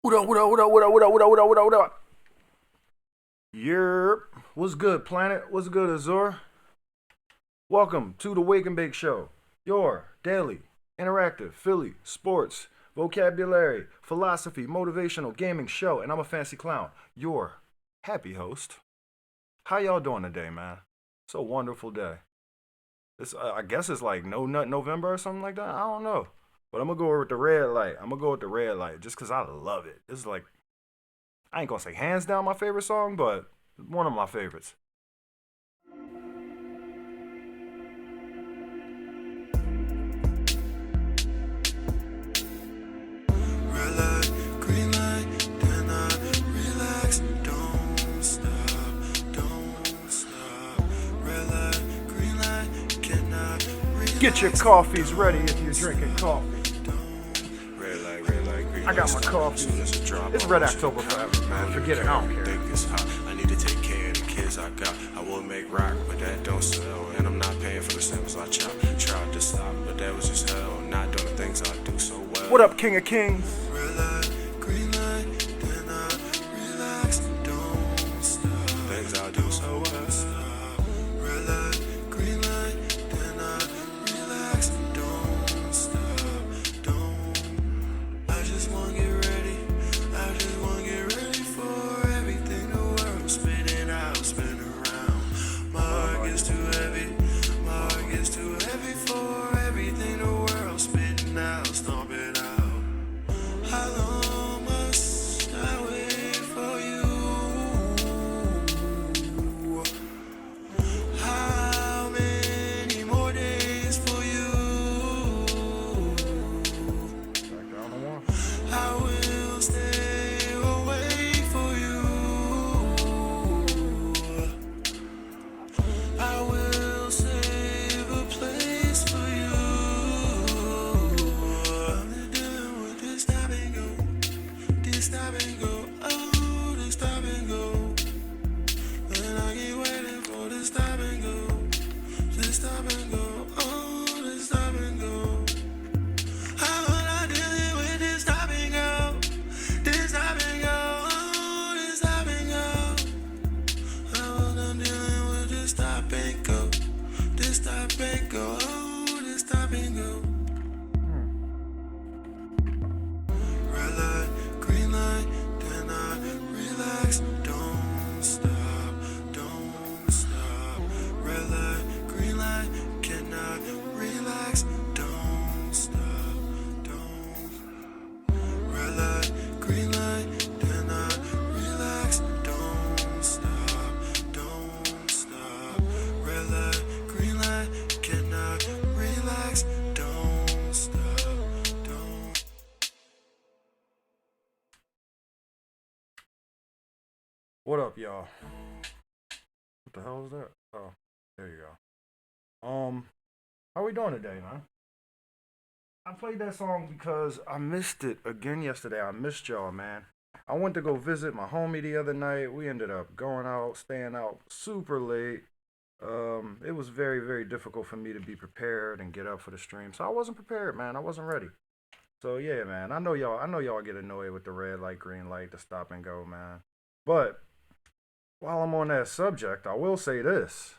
What up, what up, what up, what up, what up, what up, what up, what up, what up? Yerp. What's good, planet? What's good, Azor? Welcome to the Wake and Bake Show, your daily, interactive, Philly, sports, vocabulary, philosophy, motivational gaming show, and I'm a fancy clown, your happy host. How y'all doing today, man? It's a wonderful day. I guess it's like No Nut November or something like that. I don't know. But I'm gonna go with the red light. I'm gonna go with the red light just because I love it. This is like, I ain't gonna say hands down my favorite song, but one of my favorites. Red light, green light, then I relax. Don't stop, don't stop. Red light, green light, cannot relax. Get your coffees ready if you're drinking coffee. Red light, green light. I got my coffee. It's Red October forever, man. Forget it, I don't care. Think it's hot. I need to take care of the kids I got. I will make rock, but that don't sell. And I'm not paying for the samples I chop. Tried to stop, but that was just hell. Not doing the things I do so well. What up, King of Kings? Red light, green light, then I relax. Don't stop. Things I do so well. Stop. Red light, green light, then I relax. Don't stop. Don't. I just wanna get ready. I just wanna get ready for everything the world spinning out, spin around. My heart gets too heavy. My heart gets too heavy for everything the world spinning out, stomp it out. How long must I wait for you? How many more days for you? I will stay away for you. I will save a place for you. I'm dealing with this stop and go, this stop and go, oh, this stop and go. And I keep waiting for this stop and go, this stop and go, oh, this stop and go. How am I dealing with this stop and go, this stop and go, oh, this stop and go. How am I dealing with this stop and go, this stop and go, oh, this stop and go. Red light, green light, then I relax. Don't stop, don't stop. Red light, green light, cannot relax. Don't stop, don't. Red light, green light, then I relax. Don't stop, don't stop. Red light, green light, cannot relax. Don't stop, don't. What up, y'all? What the hell is that? Oh, there you go. How we doing today, man? I played that song because I missed it again yesterday. I missed y'all, man. I went to go visit my homie the other night. We ended up going out, staying out super late. It was very, very difficult for me to be prepared and get up for the stream. So I wasn't prepared, man. I wasn't ready. So yeah, man. I know y'all get annoyed with the red light, green light, the stop and go, man. But while I'm on that subject, I will say this.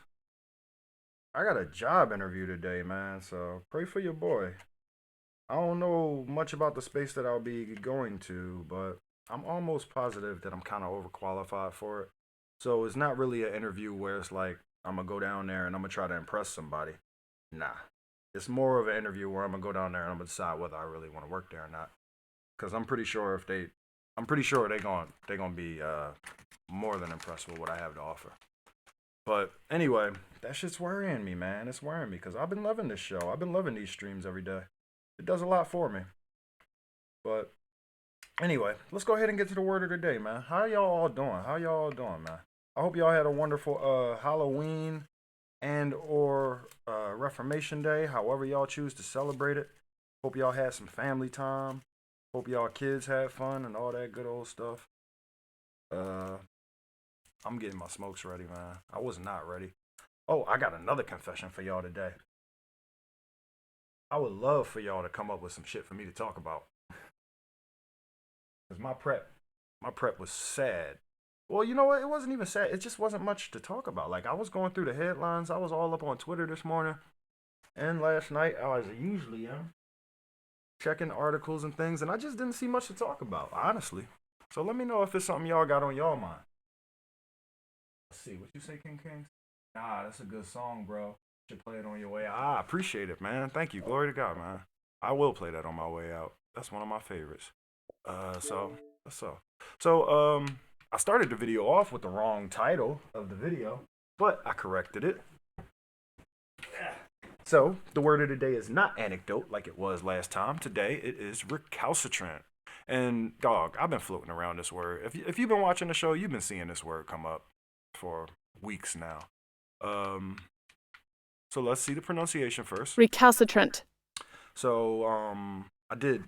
I got a job interview today, man. So pray for your boy. I don't know much about the space that I'll be going to, but I'm almost positive that I'm kind of overqualified for it. So it's not really an interview where it's like I'm gonna go down there and I'm gonna try to impress somebody. Nah, it's more of an interview where I'm gonna go down there and I'm gonna decide whether I really want to work there or not. Cause I'm pretty sure they gonna be more than impressed with what I have to offer. But anyway, that shit's worrying me, man. It's worrying me because I've been loving this show. I've been loving these streams every day. It does a lot for me. But anyway, let's go ahead and get to the word of the day, man. How y'all all doing? How y'all all doing, man? I hope y'all had a wonderful Halloween and or Reformation Day, however y'all choose to celebrate it. Hope y'all had some family time. Hope y'all kids had fun and all that good old stuff. I'm getting my smokes ready, man. I was not ready. Oh, I got another confession for y'all today. I would love for y'all to come up with some shit for me to talk about. Because my prep was sad. Well, you know what? It wasn't even sad. It just wasn't much to talk about. Like I was going through the headlines. I was all up on Twitter this morning and last night. I usually am checking articles and things, and I just didn't see much to talk about, honestly. So let me know if it's something y'all got on y'all mind. Let's see what you say, King Kings. Nah, that's a good song, bro. Should play it on your way out. I appreciate it, man. Thank you. Glory to God, man. I will play that on my way out. That's one of my favorites. So so I started the video off with the wrong title of the video, but I corrected it. So the word of the day is not anecdote like it was last time. Today it is recalcitrant. And dog, I've been floating around this word. If you've been watching the show, you've been seeing this word come up for weeks now. Um, so let's see the pronunciation first. Recalcitrant. So I did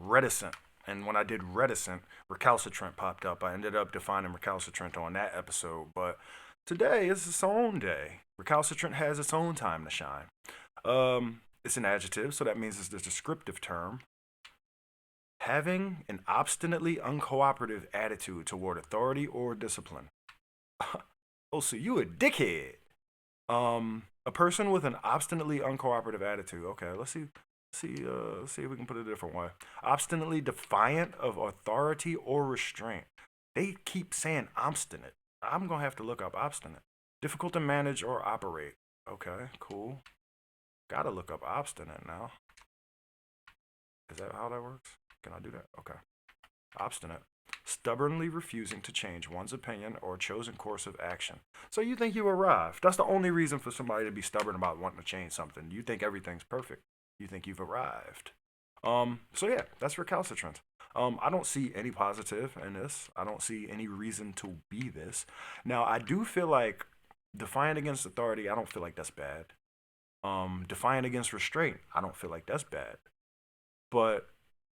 reticent, and when I did reticent, recalcitrant popped up. I ended up defining recalcitrant on that episode, but today is its own day. Recalcitrant has its own time to shine. It's an adjective, so that means it's the descriptive term. Having an obstinately uncooperative attitude toward authority or discipline. Oh, so you a dickhead. A person with an obstinately uncooperative attitude. Okay, let's see if we can put it a different way. Obstinately defiant of authority or restraint. They keep saying obstinate. I'm gonna have to look up obstinate. Difficult to manage or operate. Okay, cool. Gotta look up obstinate now. Is that how that works? Can I do that? Okay. Obstinate. Stubbornly refusing to change one's opinion or chosen course of action. So you think you arrived. That's the only reason for somebody to be stubborn about wanting to change something. You think everything's perfect. You think you've arrived. So yeah, that's recalcitrant. I don't see any positive in this. I don't see any reason to be this. Now, I do feel like defiant against authority, I don't feel like that's bad. Defiant against restraint, I don't feel like that's bad. But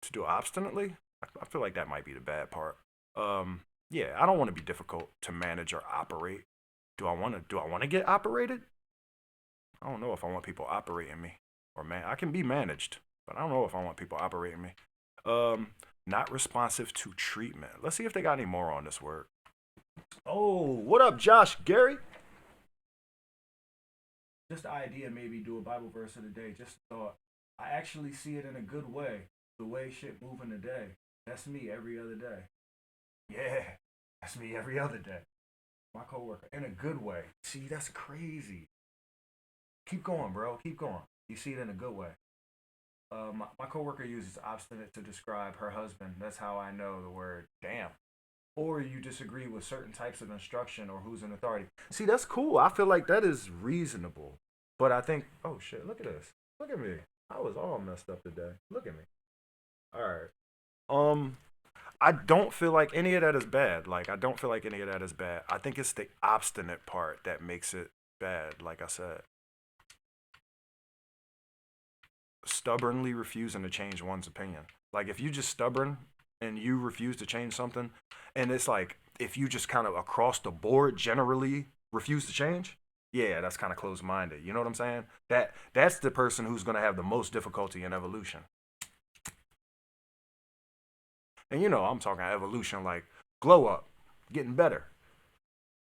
to do obstinately, I feel like that might be the bad part. Yeah, I don't want to be difficult to manage or operate. Do I want to get operated? I don't know if I want people operating me. Or man, I can be managed, but I don't know if I want people operating me. Not responsive to treatment. Let's see if they got any more on this word. Oh, what up, Josh Gary? Just the idea, maybe do a Bible verse of the day. Just thought. I actually see it in a good way. The way shit moving today. That's me every other day. Yeah, that's me every other day. My coworker in a good way. See, that's crazy. Keep going, bro. Keep going. You see it in a good way. My coworker uses obstinate to describe her husband. That's how I know the word damn. Or you disagree with certain types of instruction or who's in authority. See, that's cool. I feel like that is reasonable. But I think, oh shit, look at this. Look at me. I was all messed up today. Look at me. All right. I don't feel like any of that is bad. Like, I don't feel like any of that is bad. I think it's the obstinate part that makes it bad, like I said. Stubbornly refusing to change one's opinion. Like, if you just stubborn and you refuse to change something, and it's like, if you just kind of across the board generally refuse to change, yeah, that's kind of closed-minded. You know what I'm saying? That's the person who's going to have the most difficulty in evolution. And you know, I'm talking evolution like glow up, getting better.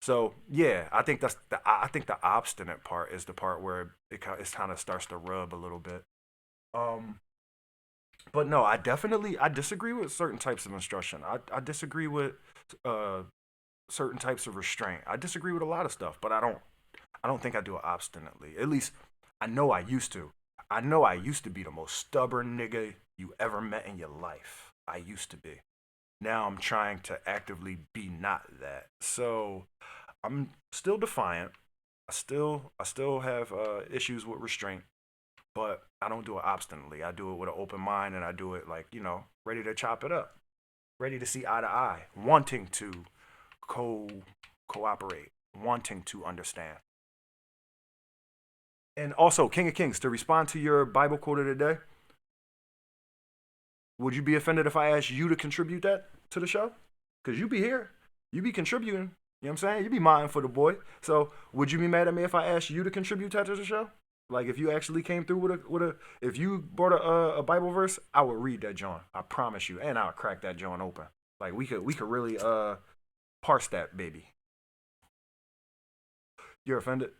So yeah, I think the obstinate part is the part where it kind of starts to rub a little bit. Um, but no, I disagree with certain types of instruction. I disagree with uh certain types of restraint. I disagree with a lot of stuff, but I don't think I do it obstinately. At least I know I used to. I know I used to be the most stubborn nigga you ever met in your life. I used to be. Now I'm trying to actively be not that. So I'm still defiant. I still have issues with restraint, but I don't do it obstinately. I do it with an open mind, and I do it like, you know, ready to chop it up, ready to see eye to eye, wanting to cooperate, wanting to understand. And also, King of Kings, to respond to your Bible quote of the day, would you be offended if I asked you to contribute that to the show? Because you be here. You be contributing. You know what I'm saying? You be minding for the boy. So would you be mad at me if I asked you to contribute that to the show? Like if you actually came through with a if you brought a Bible verse, I would read that John. I promise you, and I'll crack that John open. Like we could really parse that baby. You're offended?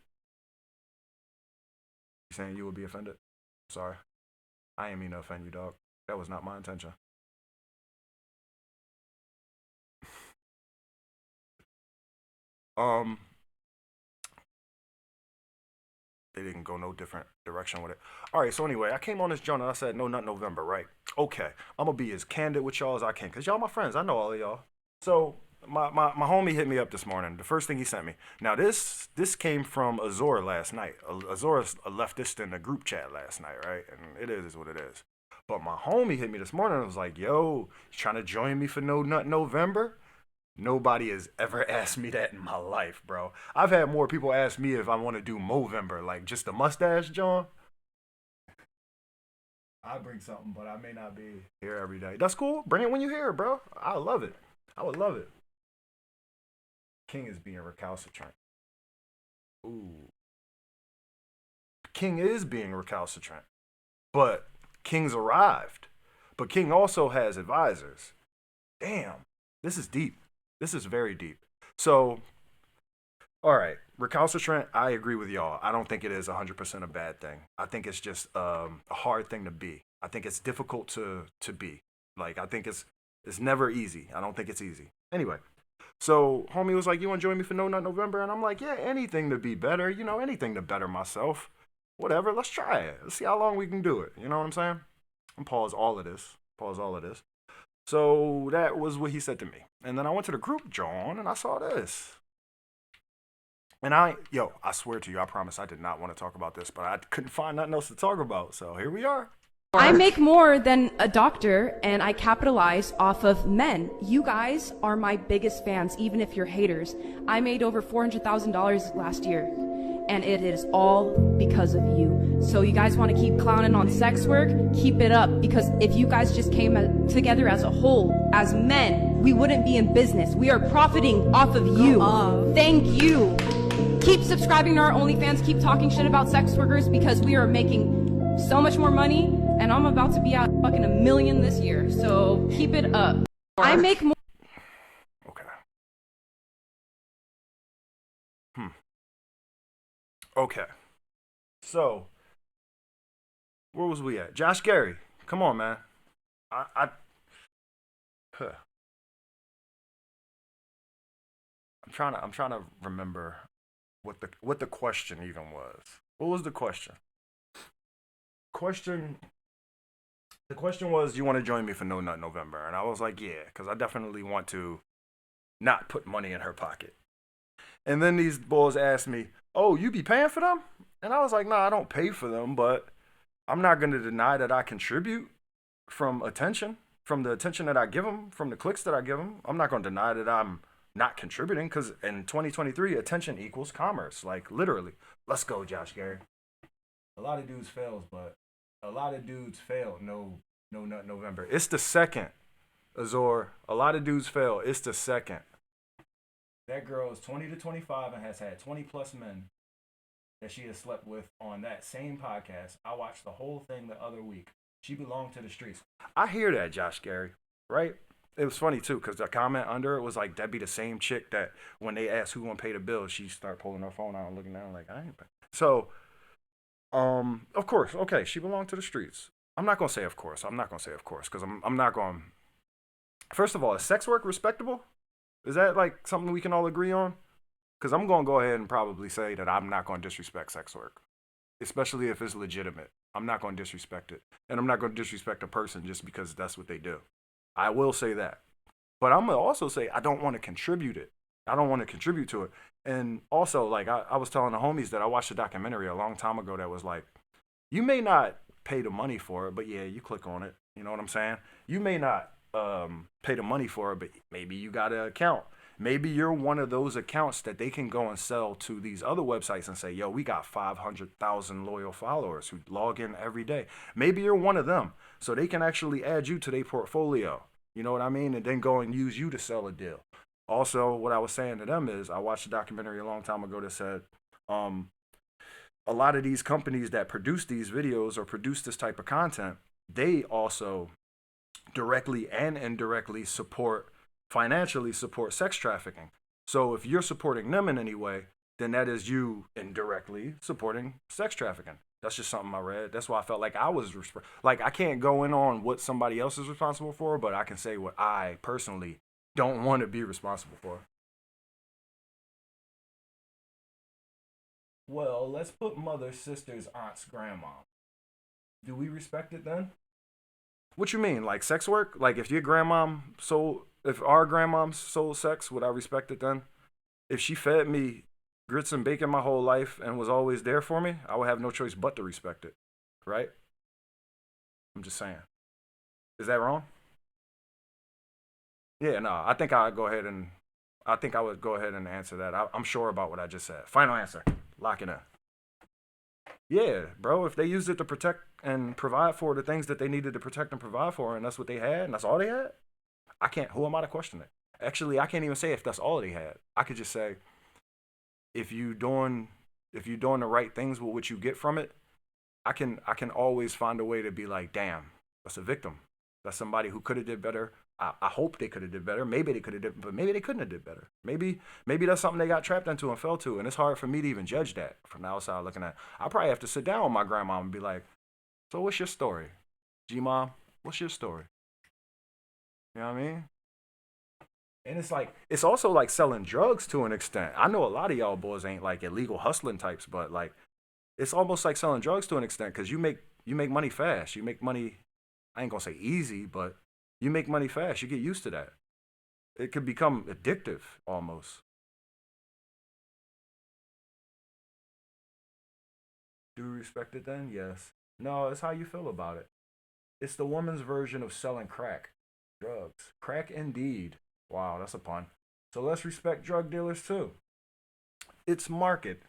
You saying you would be offended? Sorry, I ain't mean to offend you, dog. That was not my intention. Um, they didn't go no different direction with it. All right, so anyway, I came on this joint and I said, no, not November, right? Okay, I'm gonna be as candid with y'all as I can, cause y'all my friends. I know all of y'all. So my homie hit me up this morning. The first thing he sent me. Now this came from Azor last night. Azor left this in the group chat last night, right? And it is what it is. But my homie hit me this morning and was like, "Yo, you trying to join me for No Nut November?" Nobody has ever asked me that in my life, bro. I've had more people ask me if I want to do Movember, like just a mustache, John. I bring something, but I may not be here every day. That's cool. Bring it when you hear it, bro. I love it. I would love it. King is being recalcitrant. Ooh. King is being recalcitrant. But King's arrived. But King also has advisors. Damn. This is deep. This is very deep. So, all right. Recalcitrant, I agree with y'all. I don't think it is 100% a bad thing. I think it's just a hard thing to be. I think it's difficult to be. Like, I think it's never easy. I don't think it's easy. Anyway, so homie was like, "You want to join me for No Nut November?" And I'm like, "Yeah, anything to be better. Anything to better myself. Whatever. Let's try it. Let's see how long we can do it. You know what I'm saying?" And pause all of this. Pause all of this. So that was what he said to me. And then I went to the group, John, and I saw this. And I swear to you, I promise I did not want to talk about this, but I couldn't find nothing else to talk about. So here we are. I make more than a doctor and I capitalize off of men. You guys are my biggest fans, even if you're haters. I made over $400,000 last year and it is all because of you. So you guys want to keep clowning on sex work? Keep it up, because if you guys just came together as a whole, as men, we wouldn't be in business. We are profiting off of you. Thank you. Keep subscribing to our OnlyFans. Keep talking shit about sex workers because we are making so much more money, and I'm about to be at fucking $1 million this year. So keep it up. I make more. Okay. Okay. So, where was we at? Josh Gary. Come on, man. I huh. I'm trying to remember what the question even was. What was the question? Question the question was, you want to join me for No Nut November? And I was like, yeah, because I definitely want to not put money in her pocket. And then these boys asked me, oh, you be paying for them? And I was like, no, I don't pay for them, but I'm not going to deny that I contribute from attention, from the attention that I give them, from the clicks that I give them. I'm not going to deny that I'm not contributing, because in 2023, attention equals commerce. Like, literally. Let's go, Josh Gary. A lot of dudes fails, but a lot of dudes fail. No Nut November. It's the second, Azor. A lot of dudes fail. It's the second. That girl is 20 to 25 and has had 20 plus men that she has slept with on that same podcast. I watched the whole thing the other week. She belonged to the streets. I hear that, Josh Gary, right? It was funny too, because the comment under it was like, that be the same chick that when they asked who gonna pay the bill, she start pulling her phone out and looking down like, I ain't pay. So, of course, okay, she belonged to the streets. I'm not gonna say of course. I'm not gonna say of course, because I'm not going. First of all, is sex work respectable? Is that like something we can all agree on? Because I'm gonna go ahead and probably say that I'm not gonna disrespect sex work, especially if it's legitimate. I'm not gonna disrespect it, and I'm not gonna disrespect a person just because that's what they do. I will say that. But I'm going to also say I don't want to contribute it. I don't want to contribute to it. And also, like, I was telling the homies that I watched a documentary a long time ago that was like, you may not pay the money for it, but yeah, you click on it. You know what I'm saying? You may not pay the money for it, but maybe you got an account. Maybe you're one of those accounts that they can go and sell to these other websites and say, yo, we got 500,000 loyal followers who log in every day. Maybe you're one of them. So they can actually add you to their portfolio. You know what I mean? And then go and use you to sell a deal. Also, what I was saying to them is I watched a documentary a long time ago that said, a lot of these companies that produce these videos or produce this type of content, they also directly and indirectly financially support sex trafficking. So if you're supporting them in any way, then that is you indirectly supporting sex trafficking. That's just something I read. That's why I felt like like I can't go in on what somebody else is responsible for, but I can say what I personally don't want to be responsible for. Well, let's put mother, sisters, aunts, grandma. Do we respect it then? What you mean, like sex work? Like if our grandmom sold sex, would I respect it then? If she fed me grits and bacon my whole life and was always there for me, I would have no choice but to respect it, right? I'm just saying. Is that wrong? Yeah, no. I think I would go ahead and answer that. I'm sure about what I just said. Final answer. Lock it in. Yeah, bro. If they used it to protect and provide for the things that they needed to protect and provide for, and that's what they had, and that's all they had, I can't. Who am I to question it? Actually, I can't even say if that's all they had. I could just say if you doing if you're doing the right things with what you get from it, I can always find a way to be like, damn, that's a victim. That's somebody who could have did better. I hope they could have did better. Maybe they could have did, but maybe they couldn't have did better. Maybe that's something they got trapped into and fell to, and it's hard for me to even judge that from the outside looking at. I probably have to sit down with my grandma and be like, so what's your story, G mom? What's your story? You know what I mean? And it's like it's also like selling drugs to an extent. I know a lot of y'all boys ain't like illegal hustling types, but like it's almost like selling drugs to an extent because you make money fast. You make money. I ain't gonna say easy, but you make money fast. You get used to that. It could become addictive almost. Do you respect it then? Yes. No, it's how you feel about it. It's the woman's version of selling crack. Drugs. Crack indeed. Wow, that's a pun. So let's respect drug dealers too. It's market.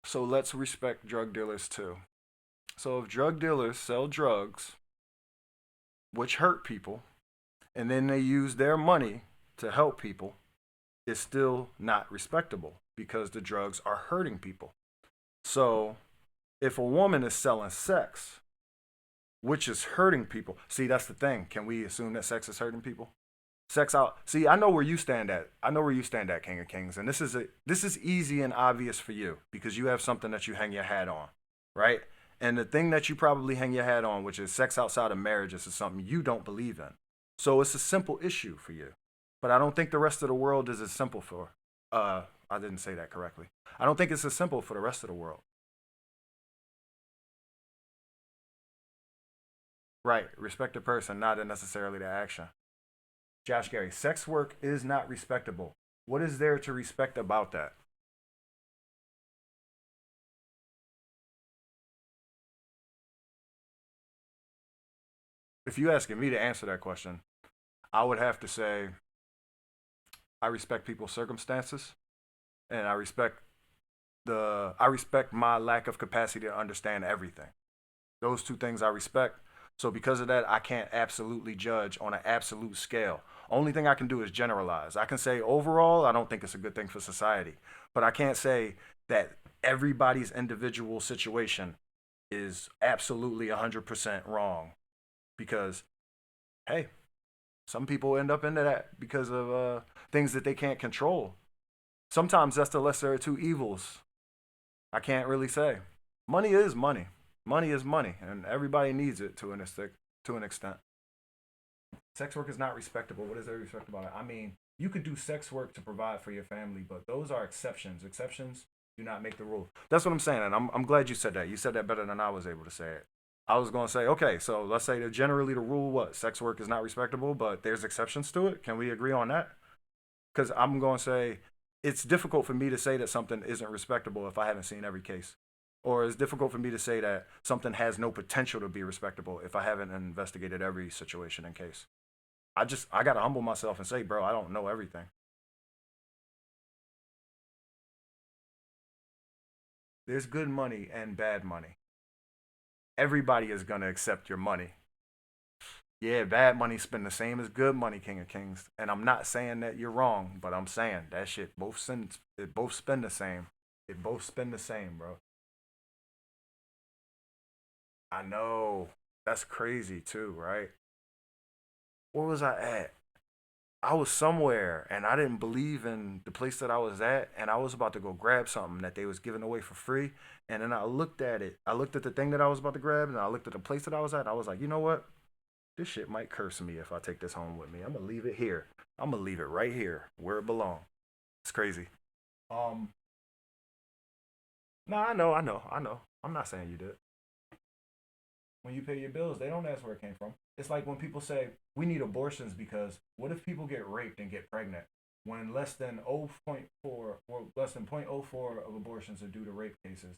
So let's respect drug dealers too. So if drug dealers sell drugs, which hurt people, and then they use their money to help people, it's still not respectable because the drugs are hurting people. So if a woman is selling sex, which is hurting people, see, that's the thing. Can we assume that sex is hurting people? Sex out. See, I know where you stand at. I know where you stand at, King of Kings, and this is easy and obvious for you because you have something that you hang your hat on, right? And the thing that you probably hang your hat on, which is sex outside of marriages, is something you don't believe in. So it's a simple issue for you. But I don't think the rest of the world is as simple for. I didn't say that correctly. I don't think it's as simple for the rest of the world. Right. Respect the person, not necessarily the action. Josh Gary, sex work is not respectable. What is there to respect about that? If you asking me to answer that question, I would have to say I respect people's circumstances and I respect my lack of capacity to understand everything. Those two things I respect. So because of that, I can't absolutely judge on an absolute scale. Only thing I can do is generalize. I can say overall, I don't think it's a good thing for society, but I can't say that everybody's individual situation is absolutely 100% wrong because hey, some people end up into that because of things that they can't control. Sometimes that's the lesser of two evils. I can't really say. Money is money. Money is money, and everybody needs it to an extent. To an extent, sex work is not respectable. What is there respect about it? I mean, you could do sex work to provide for your family, but those are exceptions. Exceptions do not make the rule. That's what I'm saying, and I'm glad you said that. You said that better than I was able to say it. I was going to say, okay, so let's say that generally the rule what sex work is not respectable, but there's exceptions to it. Can we agree on that? Because I'm going to say it's difficult for me to say that something isn't respectable if I haven't seen every case. Or it's difficult for me to say that something has no potential to be respectable if I haven't investigated every situation and case. I gotta humble myself and say, bro, I don't know everything. There's good money and bad money. Everybody is gonna accept your money. Yeah, bad money spend the same as good money, King of Kings. And I'm not saying that you're wrong, but I'm saying that shit both spend the same. They both spin the same, bro. I know. That's crazy too, right? Where was I at? I was somewhere and I didn't believe in the place that I was at, and I was about to go grab something that they was giving away for free. And then I looked at it. I looked at the thing that I was about to grab, and I looked at the place that I was at. And I was like, you know what? This shit might curse me if I take this home with me. I'm gonna leave it here. I'm gonna leave it right here where it belongs. It's crazy. Um, no, I know. I'm not saying you did. When you pay your bills, they don't ask where it came from. It's like when people say we need abortions because what if people get raped and get pregnant? When less than 0.4 or less than 0.04 of abortions are due to rape cases,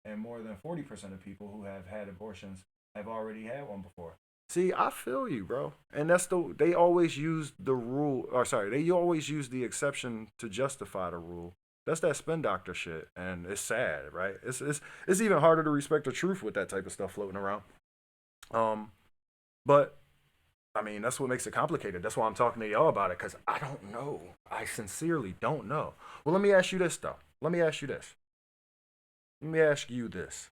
and more than 40% of people who have had abortions have already had one before. See, I feel you, bro. And that's they always use the rule, or sorry, they always use the exception to justify the rule. That's that spin doctor shit, and it's sad, right? It's even harder to respect the truth with that type of stuff floating around. Um, but I mean, that's what makes it complicated. That's why I'm talking to y'all about it, because I don't know. I sincerely don't know. Well, let me ask you this though. Let me ask you this. Let me ask you this.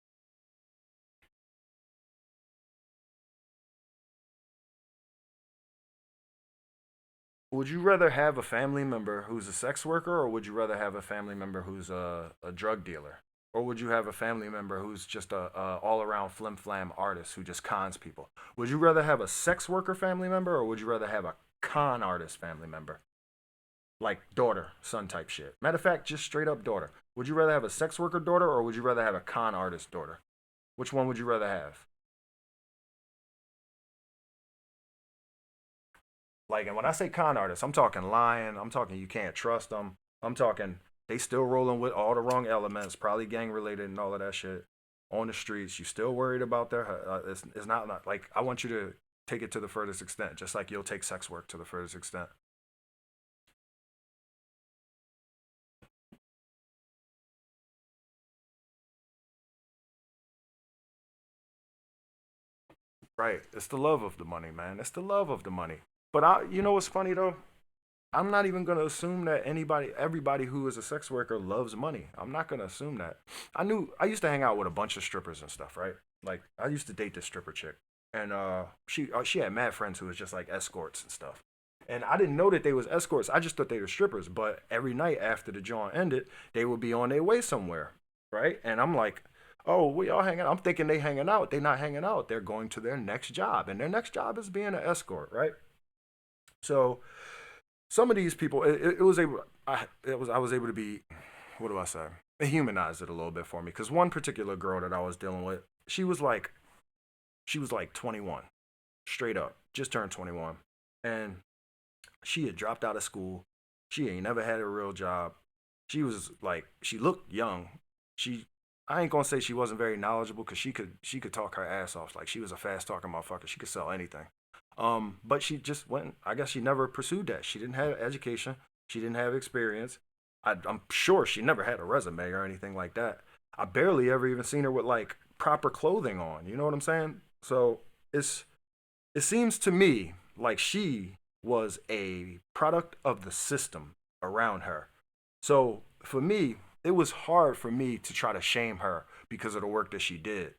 Would you rather have a family member who's a sex worker, or would you rather have a family member who's a drug dealer? Or would you have a family member who's just a all around flim flam artist who just cons people? Would you rather have a sex worker family member, or would you rather have a con artist family member? Like daughter, son type shit. Matter of fact, just straight up daughter. Would you rather have a sex worker daughter, or would you rather have a con artist daughter? Which one would you rather have? Like, and when I say con artists, I'm talking lying. I'm talking you can't trust them. I'm talking they still rolling with all the wrong elements, probably gang related and all of that shit on the streets. You still worried about their? It's not like I want you to take it to the furthest extent, just like you'll take sex work to the furthest extent. Right. It's the love of the money, man. It's the love of the money. But you know what's funny though? I'm not even gonna assume that everybody who is a sex worker loves money. I'm not gonna assume that. I used to hang out with a bunch of strippers and stuff, right? Like I used to date this stripper chick, and she had mad friends who was just like escorts and stuff. And I didn't know that they was escorts. I just thought they were strippers. But every night after the joint ended, they would be on their way somewhere, right? And I'm like, oh, we all hanging out. I'm thinking they hanging out. They not hanging out. They're going to their next job, and their next job is being an escort, right? So some of these people, it was able, I was able to be, what do I say? It humanized it a little bit for me because one particular girl that I was dealing with, she was like 21, straight up, just turned 21, and she had dropped out of school. She ain't never had a real job. She was like, she looked young. She, I ain't gonna say she wasn't very knowledgeable because she could talk her ass off. Like she was a fast talking motherfucker. She could sell anything. But she just went. I guess she never pursued that. She didn't have education. She didn't have experience. I'm sure she never had a resume or anything like that. I barely ever even seen her with like proper clothing on. You know what I'm saying? So it's it seems to me like she was a product of the system around her. So for me, it was hard for me to try to shame her because of the work that she did.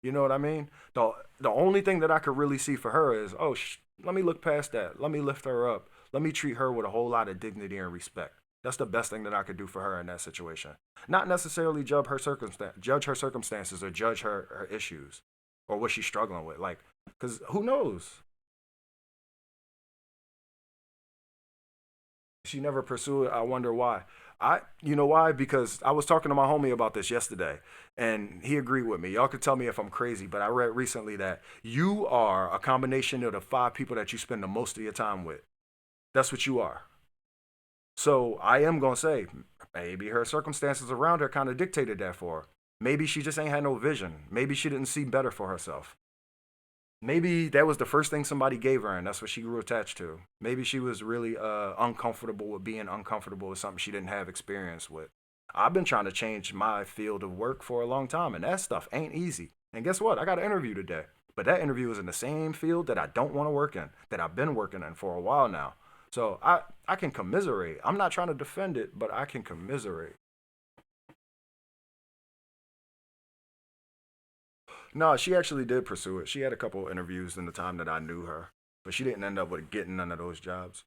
You know what I mean? The only thing that I could really see for her is, oh, let me look past that. Let me lift her up. Let me treat her with a whole lot of dignity and respect. That's the best thing that I could do for her in that situation. Not necessarily judge her circumstances or judge her issues or what she's struggling with. Like, because who knows? She never pursued it. I wonder why. You know why? Because I was talking to my homie about this yesterday, and he agreed with me. Y'all can tell me if I'm crazy, but I read recently that you are a combination of the five people that you spend the most of your time with. That's what you are. So I am gonna say maybe her circumstances around her kind of dictated that for her. Maybe she just ain't had no vision. Maybe she didn't see better for herself. Maybe that was the first thing somebody gave her, and that's what she grew attached to. Maybe she was really uncomfortable with being uncomfortable with something she didn't have experience with. I've been trying to change my field of work for a long time, and that stuff ain't easy. And guess what? I got an interview today. But that interview is in the same field that I don't want to work in, that I've been working in for a while now. So I can commiserate. I'm not trying to defend it, but I can commiserate. No, she actually did pursue it. She had a couple interviews in the time that I knew her, but she didn't end up with getting none of those jobs.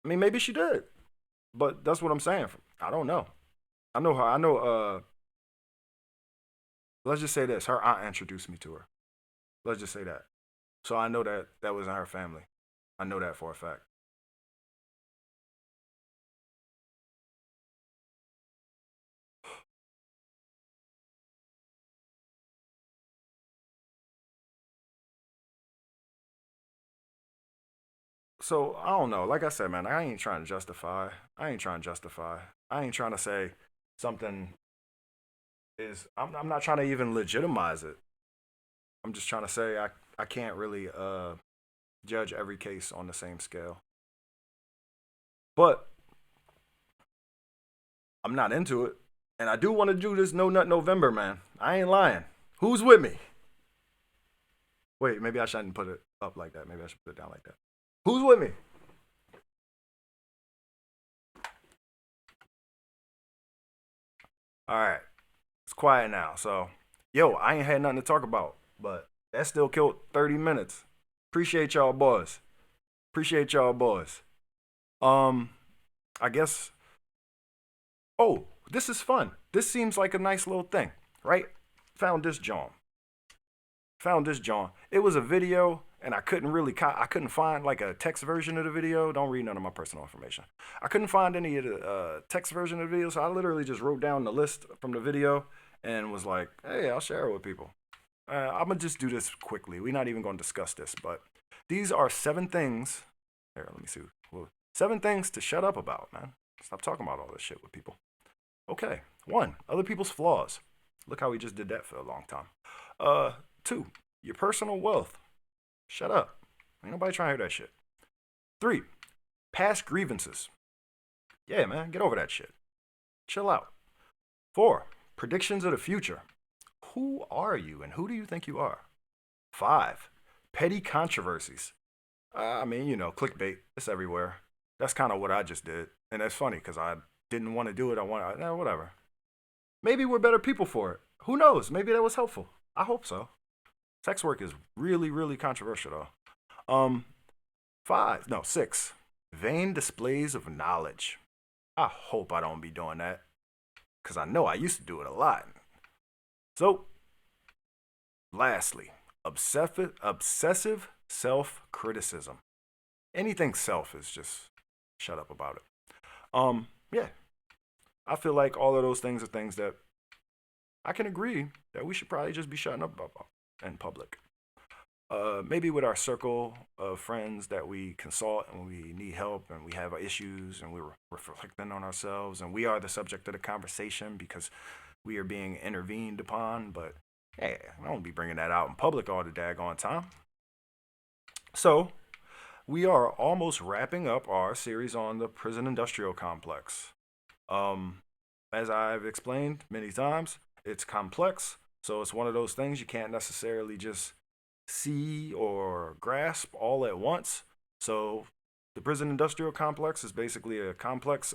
I mean, maybe she did, but that's what I'm saying. I don't know. I know her. I know. Let's just say this: her aunt introduced me to her. Let's just say that. So I know that that was in her family. I know that for a fact. So I don't know. Like I said, man, I ain't trying to justify. I ain't trying to justify. I ain't trying to say something is. I'm not trying to even legitimize it. I'm just trying to say I can't really judge every case on the same scale. But I'm not into it, and I do want to do this No Nut November, man. I ain't lying. Who's with me? Wait, maybe I shouldn't put it up like that. Maybe I should put it down like that. Who's with me? All right, it's quiet now. So, yo, I ain't had nothing to talk about, but that still killed 30 minutes. Appreciate y'all, boys. Appreciate y'all, boys. Um, I guess. Oh, this is fun. This seems like a nice little thing, right? Found this John. Found this John. It was a video, and I couldn't really, I couldn't find like a text version of the video. Don't read none of my personal information. I couldn't find any of the text version of the video, so I literally just wrote down the list from the video and was like, hey, I'll share it with people. I'm gonna just do this quickly. We're not even gonna discuss this, but these are 7 things. Here, let me see. Well, 7 things to shut up about, man. Stop talking about all this shit with people. Okay. 1, other people's flaws. Look how we just did that for a long time. 2, your personal wealth. Shut up. Ain't nobody trying to hear that shit. 3, past grievances. Yeah, man, get over that shit. Chill out. 4, predictions of the future. Who are you and who do you think you are? 5, petty controversies. I mean, you know, clickbait. It's everywhere. That's kind of what I just did. And that's funny because I didn't want to do it. Whatever. Maybe we're better people for it. Who knows? Maybe that was helpful. I hope so. Sex work is really, really controversial, though. 5, no, 6, vain displays of knowledge. I hope I don't be doing that because I know I used to do it a lot. So, lastly, obsessive self criticism. Anything self is just shut up about it. Yeah, I feel like all of those things are things that I can agree that we should probably just be shutting up about in public. Maybe with our circle of friends that we consult and we need help and we have issues and we're reflecting on ourselves and we are the subject of the conversation because we are being intervened upon. But hey, I don't be bringing that out in public all the daggone time. So we are almost wrapping up our series on the prison industrial complex. As I've explained many times, it's complex. So it's one of those things you can't necessarily just see or grasp all at once. So the prison industrial complex is basically a complex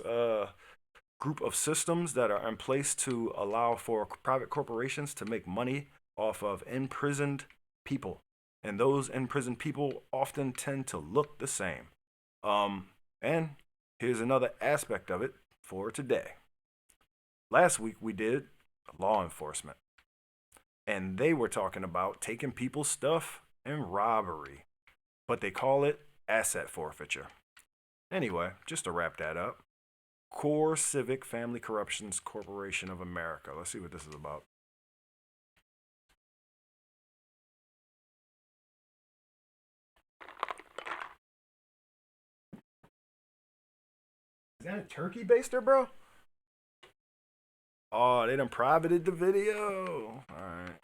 group of systems that are in place to allow for private corporations to make money off of imprisoned people. And those imprisoned people often tend to look the same. And here's another aspect of it for today. Last week we did law enforcement. And they were talking about taking people's stuff and robbery. But they call it asset forfeiture. Anyway, just to wrap that up. Core Civic Family Corruptions Corporation of America. Let's see what this is about. Is that a turkey baster, bro? Oh, they done privated the video. Alright.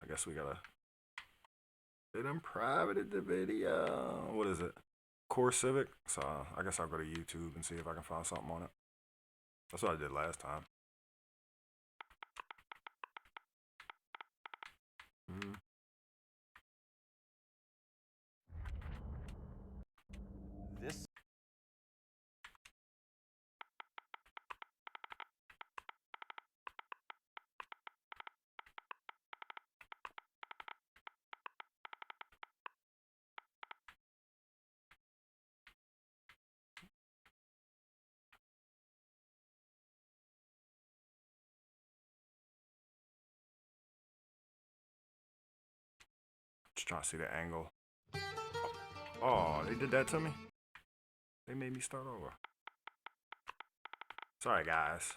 I guess we gotta. They done privated the video. What is it? Core Civic? So I guess I'll go to YouTube and see if I can find something on it. That's what I did last time. Mm-hmm. This Just trying to see the angle. Oh, they did that to me? They made me start over. Sorry, guys.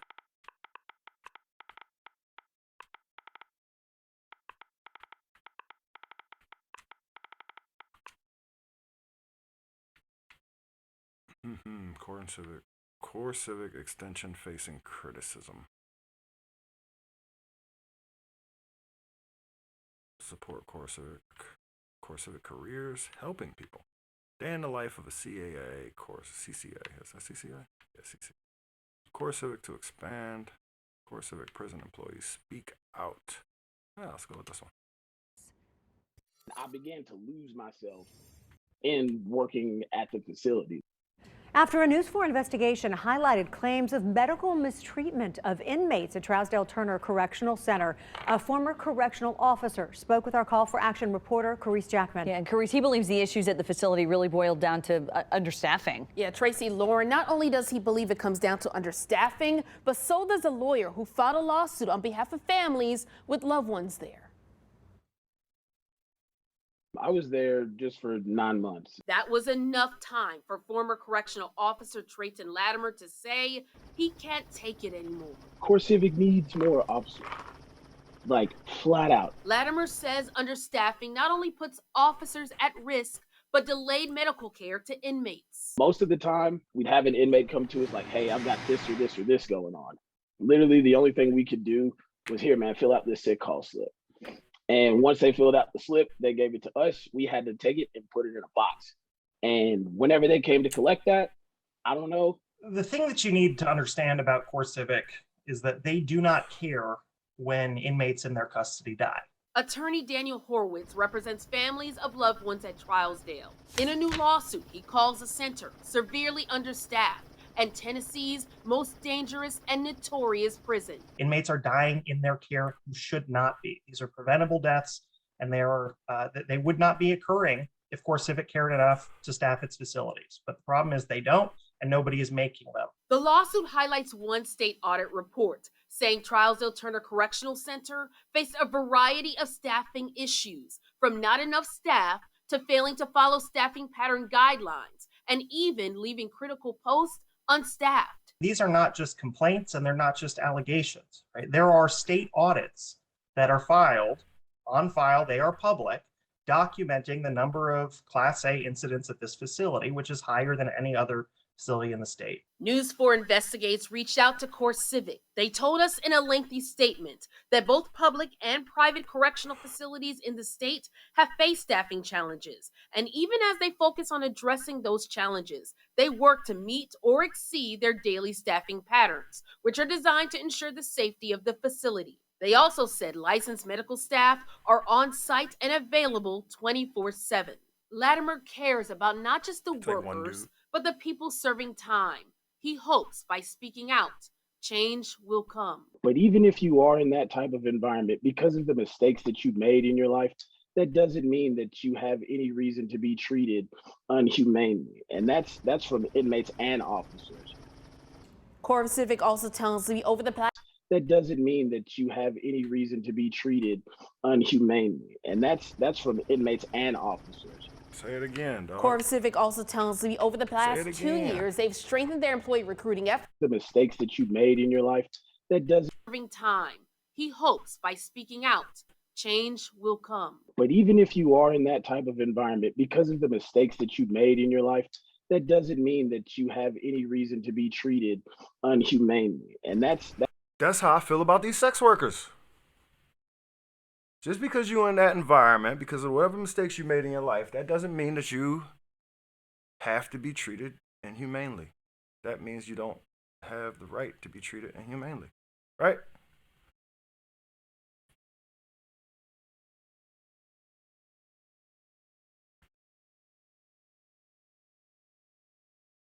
Core civic extension facing criticism. Support core civic careers, helping people. Day in the life of a CAA course. CCA. Is that CCA? Yeah, CCA. Core civic to expand. Core civic prison employees speak out. Yeah, let's go with this one. I began to lose myself in working at the facility. After a News 4 investigation highlighted claims of medical mistreatment of inmates at Trousdale Turner Correctional Center, a former correctional officer spoke with our Call for Action reporter, Carice Jackman. Yeah, and Carice, he believes the issues at the facility really boiled down to understaffing. Yeah, Tracy Lauren, not only does he believe it comes down to understaffing, but so does a lawyer who filed a lawsuit on behalf of families with loved ones there. I was there just for 9 months. That was enough time for former correctional officer Trayton Latimer to say he can't take it anymore. Core Civic needs more officers, like flat out. Latimer says understaffing not only puts officers at risk, but delayed medical care to inmates. Most of the time, we'd have an inmate come to us like, hey, I've got this or this or this going on. Literally, the only thing we could do was, here, man, fill out this sick call slip. And once they filled out the slip, they gave it to us. We had to take it and put it in a box. And whenever they came to collect that, I don't know. The thing that you need to understand about Core Civic is that they do not care when inmates in their custody die. Attorney Daniel Horwitz represents families of loved ones at Trousdale. In a new lawsuit, he calls the center severely understaffed and Tennessee's most dangerous and notorious prison. Inmates are dying in their care who should not be. These are preventable deaths, and they would not be occurring if Core Civic cared enough to staff its facilities. But the problem is they don't, and nobody is making them. The lawsuit highlights one state audit report saying Trousdale Turner Correctional Center faced a variety of staffing issues, from not enough staff to failing to follow staffing pattern guidelines, and even leaving critical posts unstaffed. These are not just complaints, and they're not just allegations, right? There are state audits that are on file, they are public, documenting the number of Class A incidents at this facility, which is higher than any other facility in the state. News 4 Investigates reached out to Core Civic. They told us in a lengthy statement that both public and private correctional facilities in the state have faced staffing challenges. And even as they focus on addressing those challenges, they work to meet or exceed their daily staffing patterns, which are designed to ensure the safety of the facility. They also said licensed medical staff are on site and available 24/7. Latimer cares about not just the workers, but the people serving time. He hopes by speaking out, change will come. But even if you are in that type of environment, because of the mistakes that you made in your life, that doesn't mean that you have any reason to be treated unhumanely. And that's from inmates and officers. Core Civic also tells me over the past that doesn't mean that you have any reason to be treated unhumanely. And that's from inmates and officers. Say it again, dog. Core Civic also tells me over the past 2 years, they've strengthened their employee recruiting efforts. The mistakes that you made in your life, that doesn't serving time. He hopes by speaking out, change will come. But even if you are in that type of environment, because of the mistakes that you made in your life, that doesn't mean that you have any reason to be treated unhumanely. And that's how I feel about these sex workers. Just because you're in that environment, because of whatever mistakes you made in your life, that doesn't mean that you have to be treated inhumanely. That means you don't have the right to be treated inhumanely, right?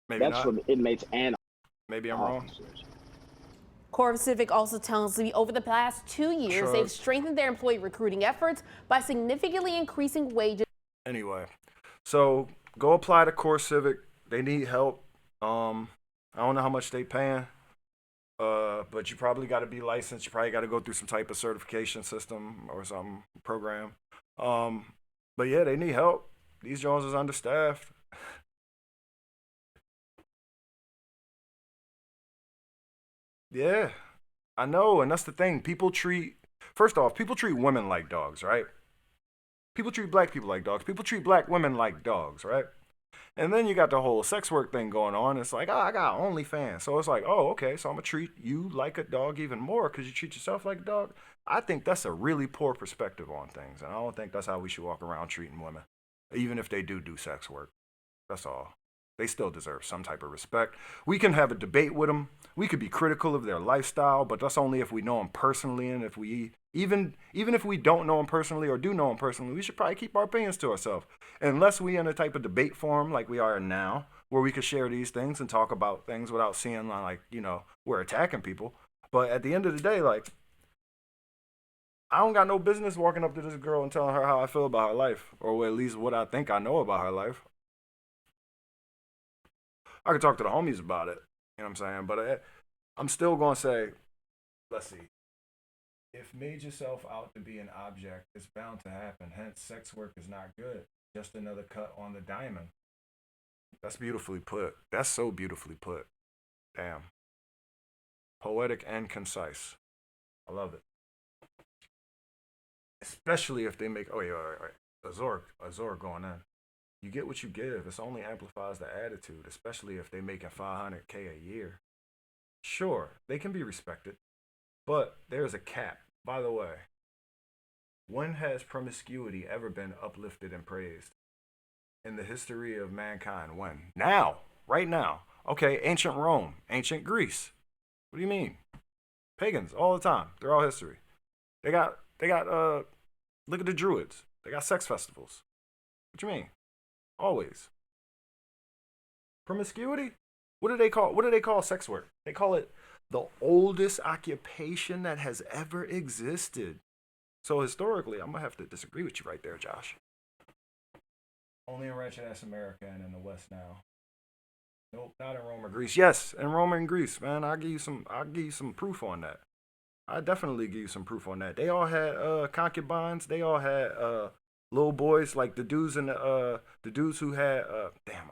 Maybe that's not. From inmates and maybe I'm officers. wrong. Core Civic also tells me over the past 2 years, they've strengthened their employee recruiting efforts by significantly increasing wages. Anyway, so go apply to Core Civic. They need help. I don't know how much they paying, but you probably got to be licensed. You probably got to go through some type of certification system or some program. But yeah, they need help. These Jones is understaffed. Yeah, I know, and that's the thing. First off, people treat women like dogs, right? People treat black people like dogs. People treat black women like dogs, right? And then you got the whole sex work thing going on. It's like, oh, I got OnlyFans. So it's like, oh, okay, so I'm going to treat you like a dog even more because you treat yourself like a dog. I think that's a really poor perspective on things. And I don't think that's how we should walk around treating women, even if they do sex work. That's all. They still deserve some type of respect. We can have a debate with them. We could be critical of their lifestyle, but that's only if we know them personally. And if we even if we don't know them personally or do know them personally, we should probably keep our opinions to ourselves. Unless we in a type of debate forum like we are now, where we could share these things and talk about things without seeing like we're attacking people. But at the end of the day, like I don't got no business walking up to this girl and telling her how I feel about her life, or at least what I think I know about her life. I could talk to the homies about it. You know what I'm saying? But I'm still going to say, let's see. If made yourself out to be an object, it's bound to happen. Hence, sex work is not good. Just another cut on the diamond. That's beautifully put. That's so beautifully put. Damn. Poetic and concise. I love it. Especially if they make, oh yeah, all right. Azor going in. You get what you give. This only amplifies the attitude, especially if they making 500K a year. Sure, they can be respected, but there's a cap. By the way, when has promiscuity ever been uplifted and praised in the history of mankind? When? Now, right now. Okay, ancient Rome, ancient Greece. What do you mean? Pagans all the time throughout history. They got look at the Druids. They got sex festivals. What you mean? Always. Promiscuity? What do they call sex work? They call it the oldest occupation that has ever existed. So historically, I'm gonna have to disagree with you right there, Josh. Only in wretched ass America and in the West now. Nope, not in Rome or Greece. Yes, in Rome and Greece, man. I'll give you some proof on that. I definitely give you some proof on that. They all had concubines. They all had little boys, like the dudes who had damn,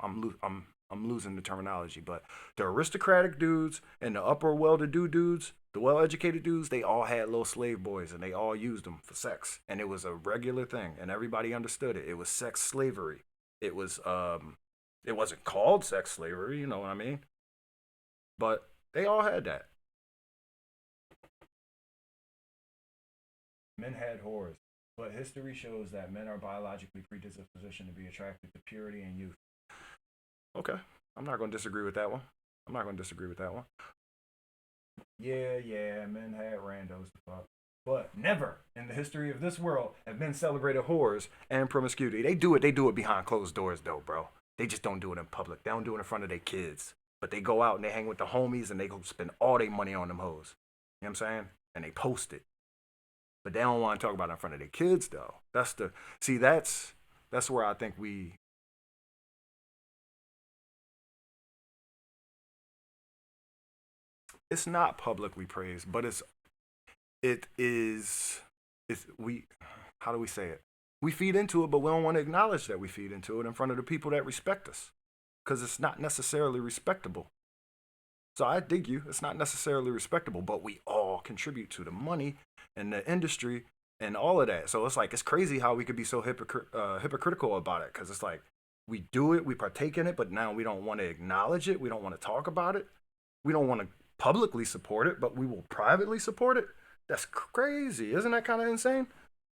I'm losing the terminology, but the aristocratic dudes and the upper well-to-do dudes, the well-educated dudes, they all had little slave boys and they all used them for sex, and it was a regular thing, and everybody understood it. It was sex slavery. It wasn't called sex slavery, you know what I mean? But they all had that. Men had whores, but history shows that men are biologically predispositioned to be attracted to purity and youth. Okay, I'm not going to disagree with that one. I'm not going to disagree with that one. Yeah, men had randos to fuck. But never in the history of this world have men celebrated whores and promiscuity. They do it behind closed doors though, bro. They just don't do it in public. They don't do it in front of their kids. But they go out and they hang with the homies and they go spend all their money on them hoes. You know what I'm saying? And they post it. But they don't want to talk about it in front of their kids though. That's where I think it's not publicly praised, but it is it's we how do we say it? We feed into it, but we don't want to acknowledge that we feed into it in front of the people that respect us. Because it's not necessarily respectable. So I dig you. It's not necessarily respectable, but we all contribute to the money and the industry and all of that. So it's like it's crazy how we could be so hypocritical about it, because it's like we do it, we partake in it, but now we don't want to acknowledge it. We don't want to talk about it. We don't want to publicly support it, but we will privately support it. That's crazy. Isn't that kind of insane?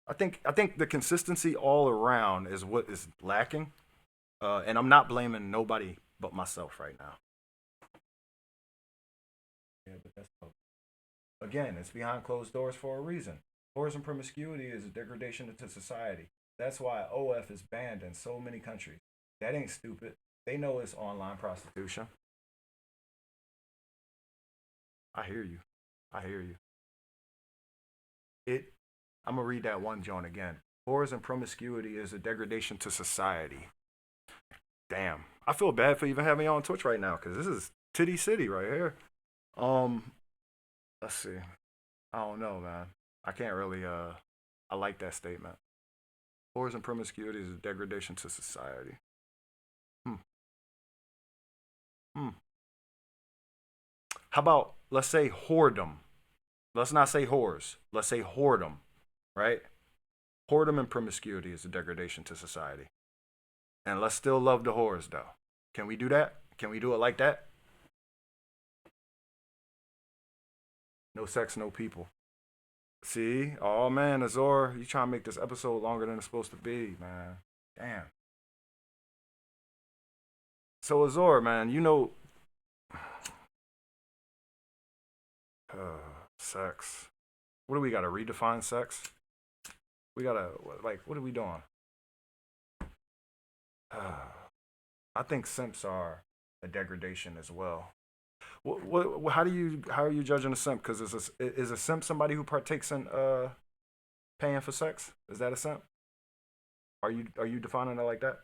I think the consistency all around is what is lacking, and I'm not blaming nobody but myself right now. Yeah, but that's again, it's behind closed doors for a reason. Whores and promiscuity is a degradation to society. That's why OF is banned in so many countries. That ain't stupid. They know it's online prostitution. I hear you. I hear you. It. I'm gonna read that one, John, again. Whores and promiscuity is a degradation to society. Damn. I feel bad for even having you on Twitch right now, because this is Titty City right here. Um, let's see. I don't know, man. I can't really I like that statement. Whores and promiscuity is a degradation to society. Hmm. Hmm. How about, let's say whoredom? Let's not say whores. Let's say whoredom, right? Whoredom and promiscuity is a degradation to society. And let's still love the whores, though. Can we do that? Can we do it like that? No sex, no people. See? Oh, man, Azor, you trying to make this episode longer than it's supposed to be, man. Damn. So, Azor, man, you know... sex. What do we got to redefine sex? We got to, like, what are we doing? I think simps are a degradation as well. How are you judging a simp? Because is a simp somebody who partakes in paying for sex? Is that a simp? Are you defining it like that?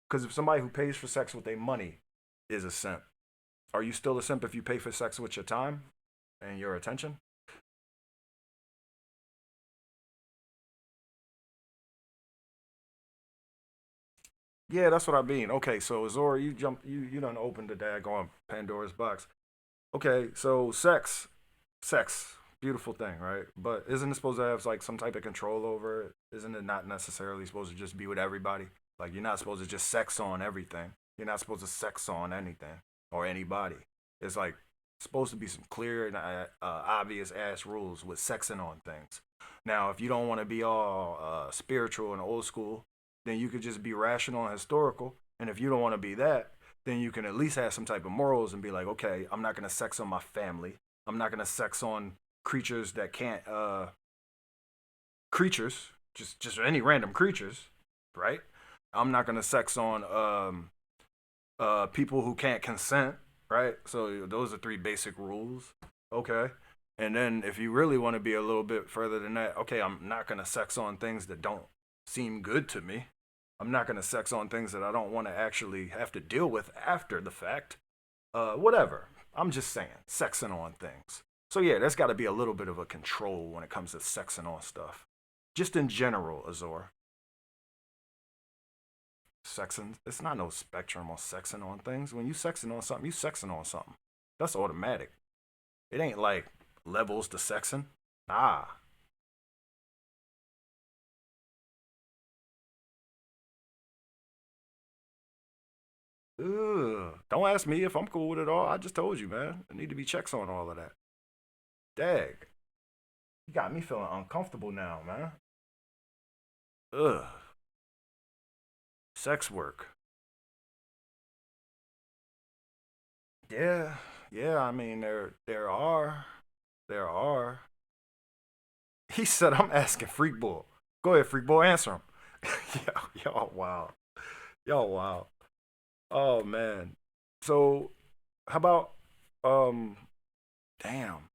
Because if somebody who pays for sex with their money is a simp, are you still a simp if you pay for sex with your time and your attention? Yeah, that's what I mean. Okay, so Zora, you done opened the daggone Pandora's box. Okay, so sex, beautiful thing, right? But isn't it supposed to have like some type of control over it? Isn't it not necessarily supposed to just be with everybody? Like you're not supposed to just sex on everything. You're not supposed to sex on anything or anybody. It's like supposed to be some clear and obvious ass rules with sexing on things. Now, if you don't want to be all spiritual and old school, then you could just be rational and historical. And if you don't want to be that, then you can at least have some type of morals and be like, okay, I'm not gonna sex on my family. I'm not gonna sex on creatures that can't creatures, just any random creatures, right? I'm not gonna sex on people who can't consent, right? So those are three basic rules. Okay. And then if you really want to be a little bit further than that, okay, I'm not gonna sex on things that don't seem good to me. I'm not gonna sex on things that I don't want to actually have to deal with after the fact. Whatever. I'm just saying, sexing on things. So yeah, there's got to be a little bit of a control when it comes to sexing on stuff. Just in general, Azor. Sexing, it's not no spectrum on sexing on things. When you sexing on something, you sexing on something. That's automatic. It ain't like levels to sexing. Ah. Ugh. Don't ask me if I'm cool with it all. I just told you, man. There need to be checks on all of that. Dag. You got me feeling uncomfortable now, man. Ugh. Sex work. Yeah. Yeah, I mean there are. He said I'm asking Freak Bull. Go ahead, Freak Bull, answer him. Y'all wow. Y'all wow. Oh man. So how about um damn.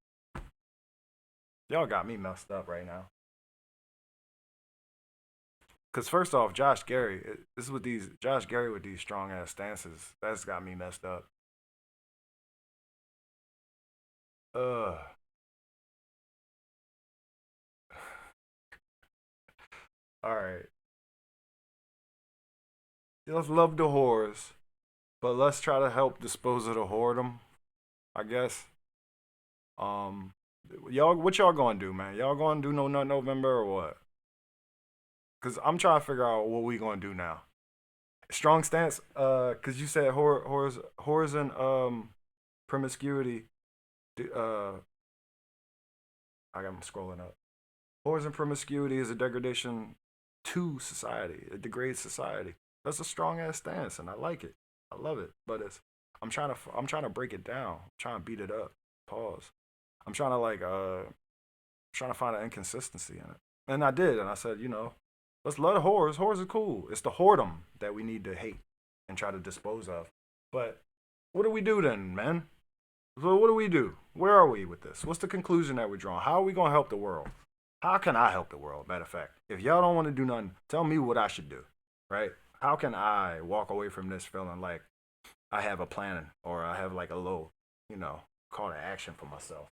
Y'all got me messed up right now. Cause first off, Josh Gary, this is with these Josh Gary with these strong ass stances. That's got me messed up. Ugh. All right. Let's love the whores, but let's try to help dispose of the whoredom. I guess. Um, y'all, what y'all gonna do, man? Y'all gonna do no nut November or what? Cause I'm trying to figure out what we gonna do now. Strong stance. Cause you said whores and promiscuity. I got scrolling up. Whores and promiscuity is a degradation to society. It degrades society. That's a strong ass stance, and I like it. I love it. But I'm trying to break it down. I'm trying to beat it up. Pause. I'm trying to trying to find an inconsistency in it. And I did, and I said, let's love whores. Whores are cool. It's the whoredom that we need to hate and try to dispose of. But what do we do then, man? So what do we do? Where are we with this? What's the conclusion that we're drawing? How are we gonna help the world? How can I help the world? Matter of fact, if y'all don't want to do nothing, tell me what I should do. Right? How can I walk away from this feeling like I have a plan or I have like a little, call to action for myself?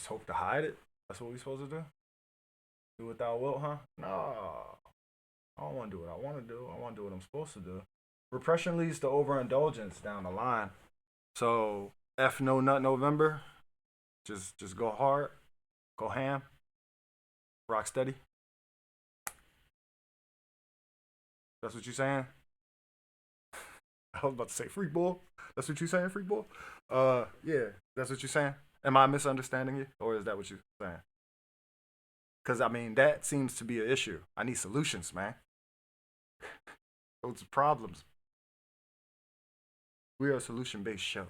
Just hope to hide it. That's what we supposed to do. Do what thou wilt, huh? No, I don't want to do what I want to do. I want to do what I'm supposed to do. Repression leads to overindulgence down the line. So F no nut November. Just go hard, go ham, rock steady. That's what you saying? I was about to say free ball. That's what you saying, free ball? Yeah, that's what you saying. Am I misunderstanding you, or is that what you're saying? Because I mean, that seems to be an issue. I need solutions, man. Those are problems. We are a solution-based show.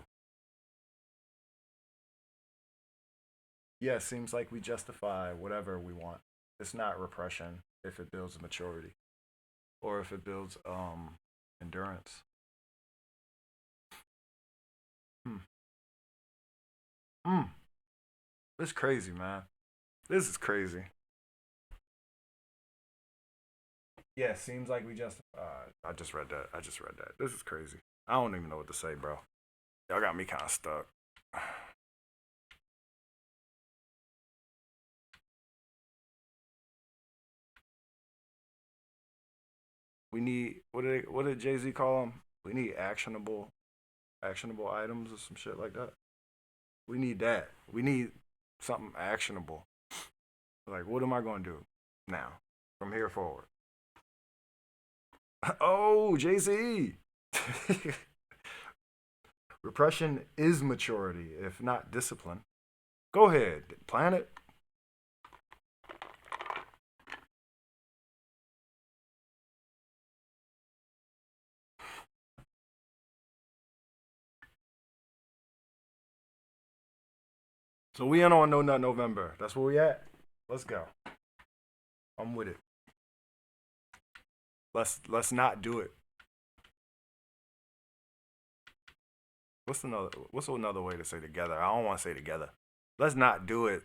Yeah, it seems like we justify whatever we want. It's not repression if it builds maturity, or if it builds endurance. This is crazy, man. This is crazy. Yeah, seems like we just. I just read that. This is crazy. I don't even know what to say, bro. Y'all got me kind of stuck. We need what did Jay-Z call them? We need actionable items or some shit like that. We need that. We need something actionable. Like, what am I going to do now from here forward? Oh, Jay-Z. Repression is maturity, if not discipline. Go ahead, plan it. So we in on No Nut November. That's where we at. Let's go. I'm with it. Let's not do it. What's another way to say together? I don't want to say together. Let's not do it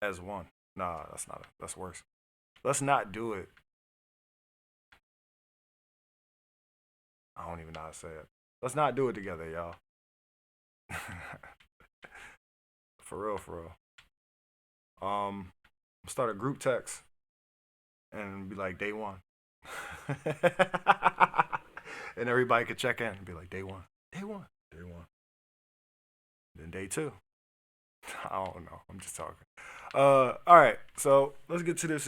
as one. Nah, that's worse. Let's not do it. I don't even know how to say it. Let's not do it together, y'all. For real. Start a group text and be like day one. And everybody could check in and be like day one. Then day two. I don't know. I'm just talking. All right. So let's get to this.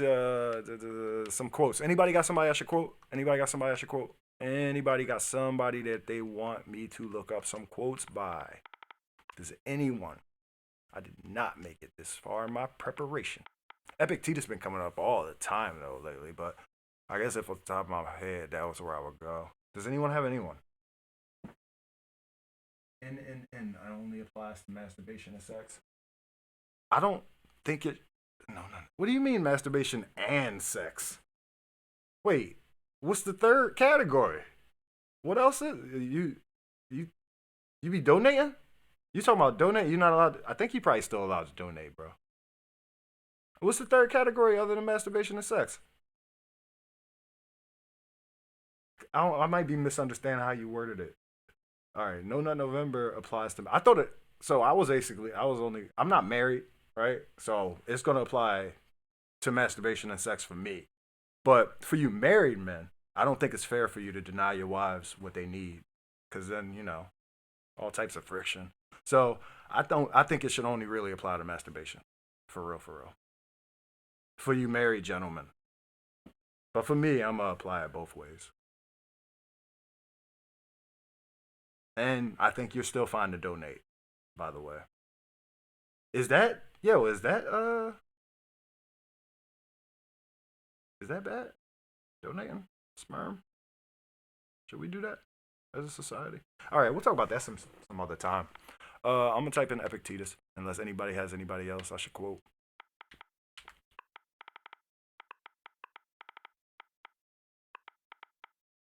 Some quotes. Anybody got somebody I should quote? Anybody got somebody that they want me to look up some quotes by? Does anyone? I did not make it this far in my preparation. Epictetus been coming up all the time though lately, but I guess if off the top of my head that was where I would go. Does anyone have anyone? And I only applies to masturbation and sex. I don't think it. No. What do you mean masturbation and sex? Wait, what's the third category? What else is you be donating? You talking about donate? You're not allowed. I think you probably still allowed to donate, bro. What's the third category other than masturbation and sex? I might be misunderstanding how you worded it. All right, No Nut November applies to me. I thought it. So I'm not married, right? So it's gonna apply to masturbation and sex for me. But for you married men, I don't think it's fair for you to deny your wives what they need, because then all types of friction. So I think it should only really apply to masturbation, for real. For you married gentlemen, but for me, I'm gonna apply it both ways. And I think you're still fine to donate, by the way. Is that bad? Donating sperm? Should we do that as a society? All right, we'll talk about that some other time. I'm gonna type in Epictetus, unless anybody has anybody else I should quote.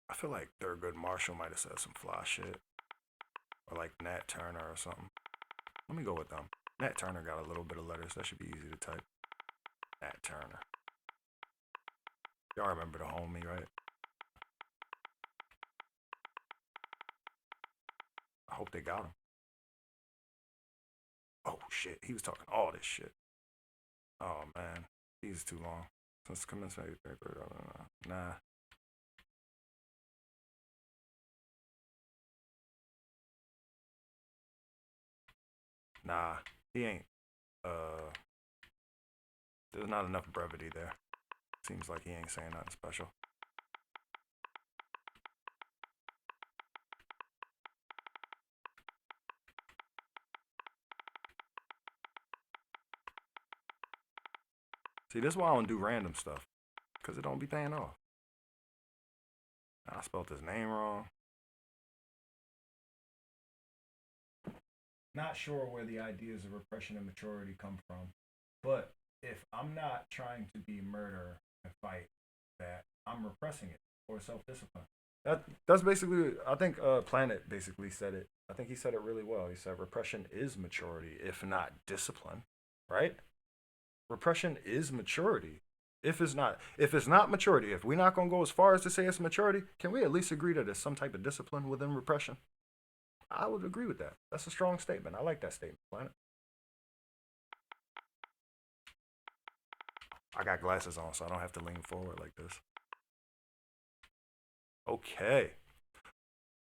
I feel like Thurgood Marshall might have said some fly shit. Or like Nat Turner or something. Let me go with them. Nat Turner got a little bit of letters. That should be easy to type. Nat Turner. Y'all remember the homie, right? I hope they got him. shit. He was talking all this shit. Oh, man. He's too long. Since commencement, nah. Nah, he ain't. There's not enough brevity there. Seems like he ain't saying nothing special. See, this is why I don't do random stuff. Because it don't be paying off. I spelled his name wrong. Not sure where the ideas of repression and maturity come from. But if I'm not trying to be murder and fight that, I'm repressing it or self-discipline. That's basically, I think Planet basically said it. I think he said it really well. He said repression is maturity, if not discipline, right? Repression is maturity. If it's not maturity, if we're not gonna go as far as to say it's maturity, can we at least agree that there's some type of discipline within repression? I would agree with that. That's a strong statement. I like that statement, Planet. I got glasses on, so I don't have to lean forward like this. Okay.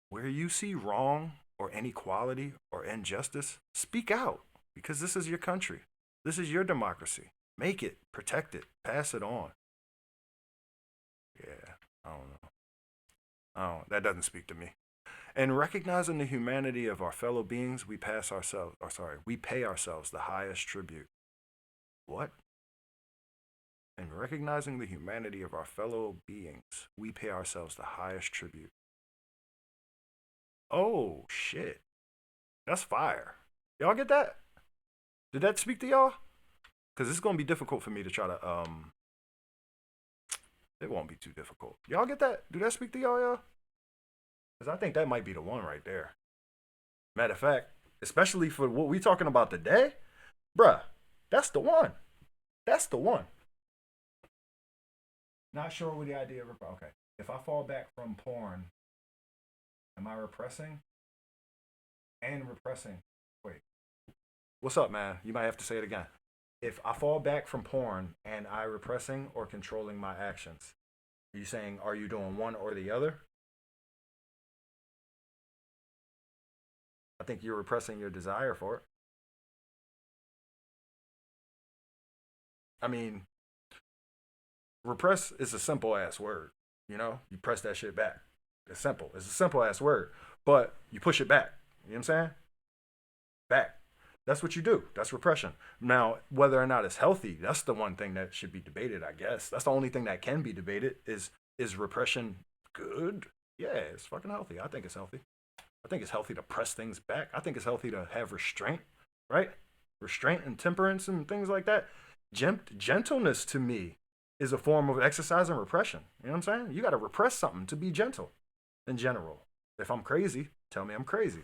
Where you see wrong or inequality or injustice, speak out, because this is your country. This is your democracy. Make it, protect it, pass it on. Yeah, I don't know. That doesn't speak to me. And recognizing the humanity of our fellow beings, we pay ourselves the highest tribute. What? And recognizing the humanity of our fellow beings, we pay ourselves the highest tribute. Oh, shit. That's fire. Y'all get that? Did that speak to y'all? Because it's going to be difficult for me to try to, it won't be too difficult. Y'all get that? Do that speak to y'all? Because I think that might be the one right there. Matter of fact, especially for what we talking about today, bruh, that's the one. That's the one. Not sure what the idea of, okay. If I fall back from porn, am I repressing? And repressing. Wait. What's up, man? You might have to say it again. If I fall back from porn and I repressing or controlling my actions, are you saying, are you doing one or the other? I think you're repressing your desire for it. I mean, repress is a simple ass word. You know, you press that shit back. It's simple. It's a simple ass word, but you push it back. You know what I'm saying? Back. That's what you do. That's repression. Now, whether or not it's healthy, that's the one thing that should be debated, I guess. That's the only thing that can be debated is repression good? Yeah, it's fucking healthy. I think it's healthy. I think it's healthy to press things back. I think it's healthy to have restraint, right? Restraint and temperance and things like that. Gentleness to me is a form of exercise and repression. You know what I'm saying? You got to repress something to be gentle in general. If I'm crazy, tell me I'm crazy.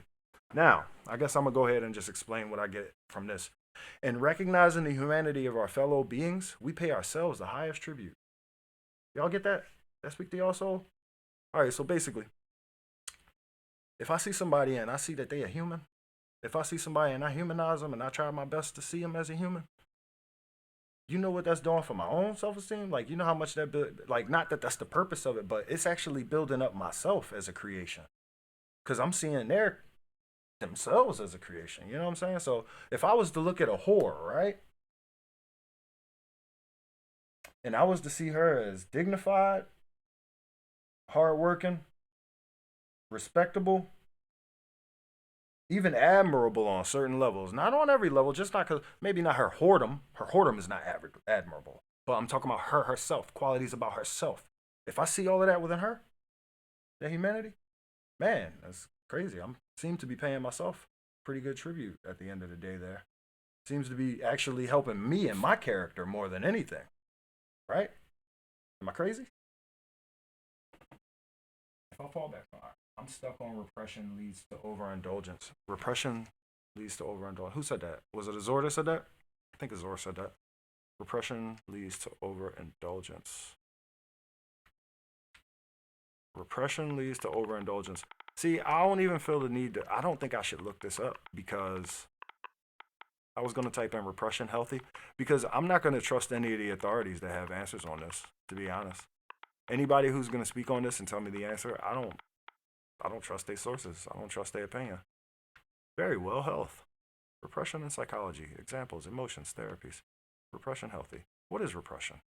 Now, I guess I'm going to go ahead and just explain what I get from this. In recognizing the humanity of our fellow beings, we pay ourselves the highest tribute. Y'all get that? That speak to y'all soul? All right, so basically, if I see somebody and I see that they are human, if I see somebody and I humanize them and I try my best to see them as a human, you know what that's doing for my own self-esteem? Like, you know how much that like, not that that's the purpose of it, but it's actually building up myself as a creation. Because I'm seeing themselves as a creation. You know what I'm saying? So if I was to look at a whore, right? And I was to see her as dignified, hardworking, respectable, even admirable on certain levels. Not on every level, just not because maybe not her whoredom. Her whoredom is not admirable. But I'm talking about her herself, qualities about herself. If I see all of that within her, that humanity, man, that's crazy. I seem to be paying myself pretty good tribute at the end of the day there. Seems to be actually helping me and my character more than anything. Right? Am I crazy? If I fall back, I'm stuck on repression leads to overindulgence. Repression leads to overindulgence. Who said that? Was it Azor that said that? I think Azor said that. Repression leads to overindulgence. Repression leads to overindulgence. See, I don't even feel the need to, I don't think I should look this up because I was going to type in repression healthy because I'm not going to trust any of the authorities that have answers on this, to be honest. Anybody who's going to speak on this and tell me the answer, I don't trust their sources. I don't trust their opinion. Very well, health. Repression and psychology. Examples, emotions, therapies. Repression healthy. What is repression?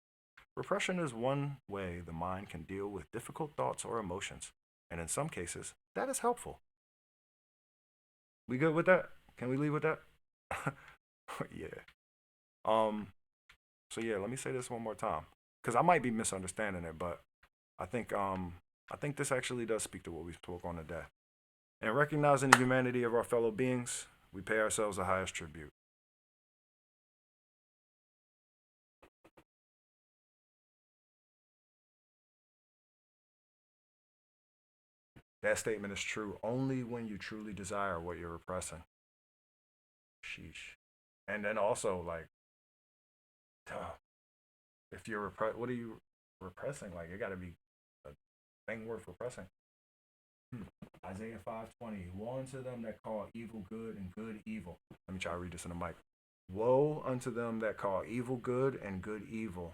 Repression is one way the mind can deal with difficult thoughts or emotions, and in some cases, that is helpful. We good with that? Can we leave with that? Yeah. So yeah, let me say this one more time, because I might be misunderstanding it, but I think this actually does speak to what we spoke on today. And recognizing the humanity of our fellow beings, we pay ourselves the highest tribute. That statement is true only when you truly desire what you're repressing. Sheesh. And then also, like, if you're what are you repressing? Like, it got to be a thing worth repressing. Isaiah 5:20. Woe unto them that call evil good and good evil. Let me try to read this in the mic. Woe unto them that call evil good and good evil,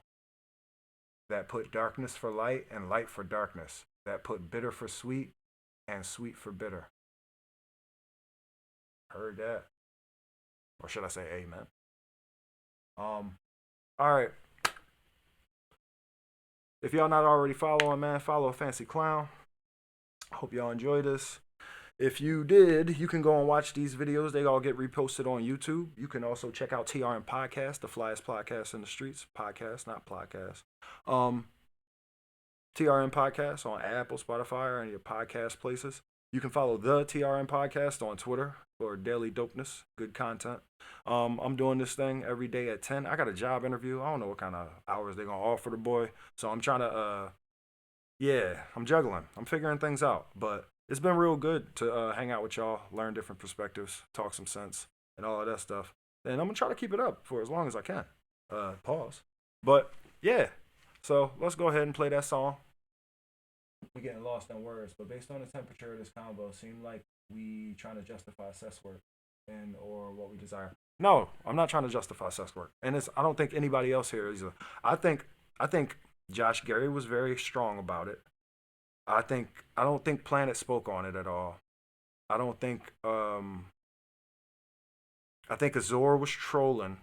that put darkness for light and light for darkness, that put bitter for sweet and sweet for bitter. Heard that. Or should I say amen? All right. If y'all not already following, man, follow Fancy Clown. Hope y'all enjoy this. If you did, you can go and watch these videos. They all get reposted on YouTube. You can also check out TRN Podcast, the flyest podcast in the streets. Podcast, not podcast. TRN Podcast on Apple, Spotify, or any of your podcast places. You can follow the TRN Podcast on Twitter for daily dopeness, good content. I'm doing this thing every day at 10. I got a job interview. I don't know what kind of hours they're going to offer the boy. So I'm trying to, I'm juggling. I'm figuring things out. But it's been real good to hang out with y'all, learn different perspectives, talk some sense, and all of that stuff. And I'm going to try to keep it up for as long as I can. Pause. But, yeah. So let's go ahead and play that song. We're getting lost in words, but based on the temperature of this combo, seemed like we trying to justify sex work and or what we desire. No, I'm not trying to justify sex work, and I don't think anybody else here is. I think Josh Gary was very strong about it. I don't think Planet spoke on it at all. I don't think I think Azor was trolling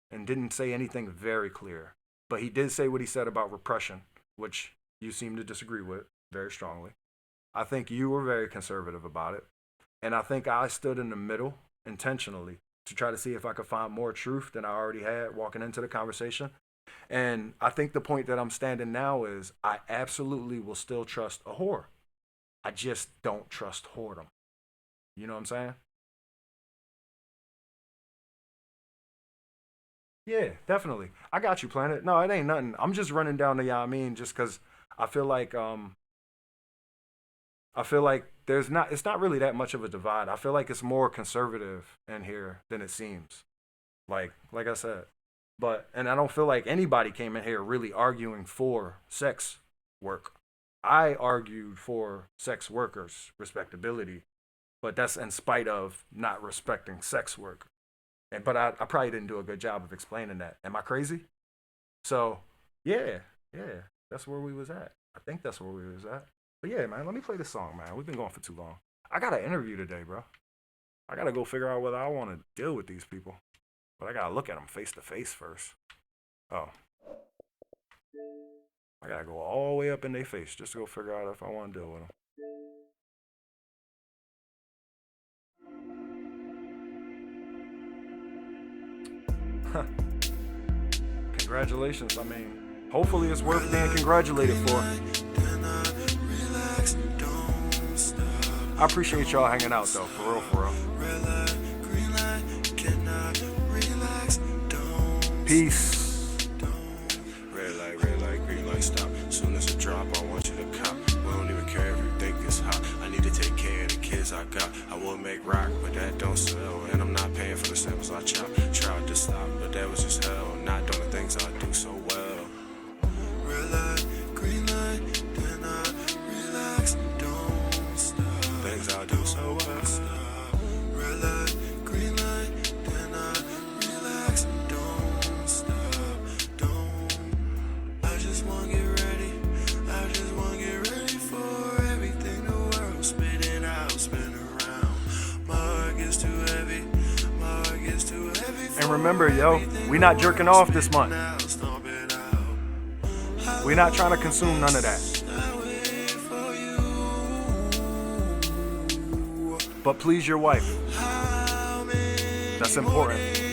and didn't say anything very clear, but he did say what he said about repression, which you seem to disagree with very strongly. I think you were very conservative about it. And I think I stood in the middle intentionally to try to see if I could find more truth than I already had walking into the conversation. And I think the point that I'm standing now is I absolutely will still trust a whore. I just don't trust whoredom. You know what I'm saying? Yeah, definitely. I got you, Planet. No, it ain't nothing. I'm just running down the Yamin just because I feel like it's not really that much of a divide. I feel like it's more conservative in here than it seems. Like I said. And I don't feel like anybody came in here really arguing for sex work. I argued for sex workers' respectability, but that's in spite of not respecting sex work. But I probably didn't do a good job of explaining that. Am I crazy? So, yeah. That's where we was at. I think that's where we was at. But yeah, man, let me play this song, man. We've been going for too long. I got an interview today, bro. I got to go figure out whether I want to deal with these people. But I got to look at them face to face first. Oh. I got to go all the way up in their face just to go figure out if I want to deal with them. Congratulations. I mean, hopefully it's worth being congratulated for. I appreciate y'all hanging out though, for real. Peace. Red light, green light, stop. Soon as it drop, I want you to cop. We don't even care if you think it's hot. I need to take care of the kids I got. I will make rock, but that don't sell. And I'm not paying for the samples I chop. Tried to stop, but that was just hell. Not doing the things I do so well. Red light, green light, then I relax, don't stop. Things I do so well. Red light, green light, then I remember, yo, we not jerking off this month. We not trying to consume none of that. But please your wife. That's important.